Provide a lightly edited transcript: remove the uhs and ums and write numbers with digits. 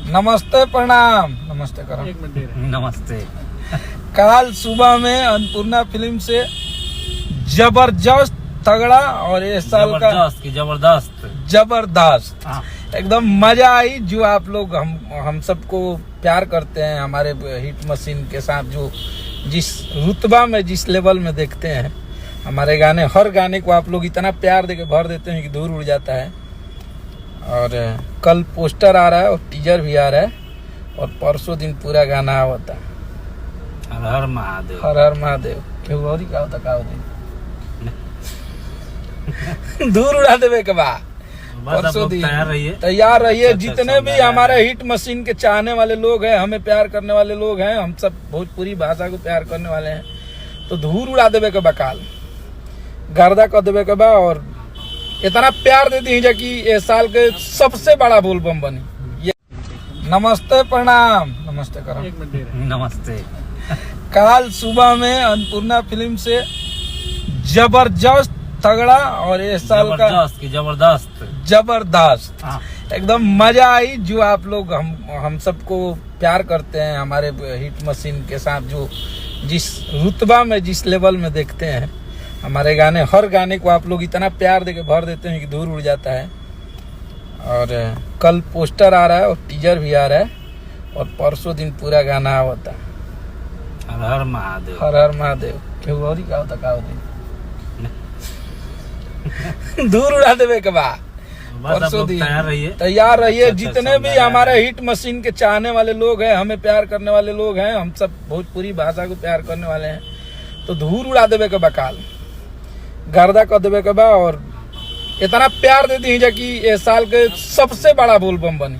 नमस्ते प्रणाम। नमस्ते करो। नमस्ते। कल सुबह में अन्नपूर्णा फिल्म से जबरदस्त तगड़ा और ये साल का जबरदस्त हाँ। एकदम मजा आई। जो आप लोग हम सबको प्यार करते हैं, हमारे हिट मशीन के साथ जो जिस रुतबा में जिस लेवल में देखते हैं हमारे गाने, हर गाने को आप लोग इतना प्यार देके भर देते हैं कि दूर उड़ जाता है। और कल पोस्टर आ रहा है और टीजर भी आ रहा है और परसों दिन पूरा गाना होता है। हर हर महादेव। हर हर महादेव। क्यों और क्या होता का दूर उड़ा देवे के बाद परसों दिन तैयार रहिए। जितने भी हमारे हिट मशीन के चाहने वाले लोग हैं, हमें प्यार करने वाले लोग हैं, हम सब भोजपुरी भाषा को प्यार करने वाले हैं, तो धूर उड़ा देवे के बकाल गर्दा कर देवे के बा। और इतना प्यार देती है कि इस साल के सबसे बड़ा बोलबम बनी। नमस्ते प्रणाम। नमस्ते करो। नमस्ते। कल सुबह में अन्नपूर्णा फिल्म से जबरदस्त तगड़ा और ये साल का जबरदस्त हाँ। एकदम मजा आई। जो आप लोग हम सबको प्यार करते हैं, हमारे हिट मशीन के साथ जो जिस रुतबा में जिस लेवल में देखते हैं हमारे गाने, हर गाने को आप लोग इतना प्यार देके भर देते हैं कि दूर उड़ जाता है। और कल पोस्टर आ रहा है और टीजर भी आ रहा है और परसों दिन पूरा गाना होता है। हर हर महादेव। हर हर महादेव। क्यों और क्या होता का दूर उड़ा देवे के बाद परसों दिन तैयार रहिए। जितने भी हमारे हिट मशीन के चाहने वाले लोग हैं, हमें प्यार करने वाले लोग हैं, हम सब भोजपुरी भाषा को प्यार करने वाले हैं, तो धूर उड़ा देवे के बकाल गर्दा कर देवे के बा। और इतना प्यार देती है कि इस साल के सबसे बड़ा बोलबम बनी।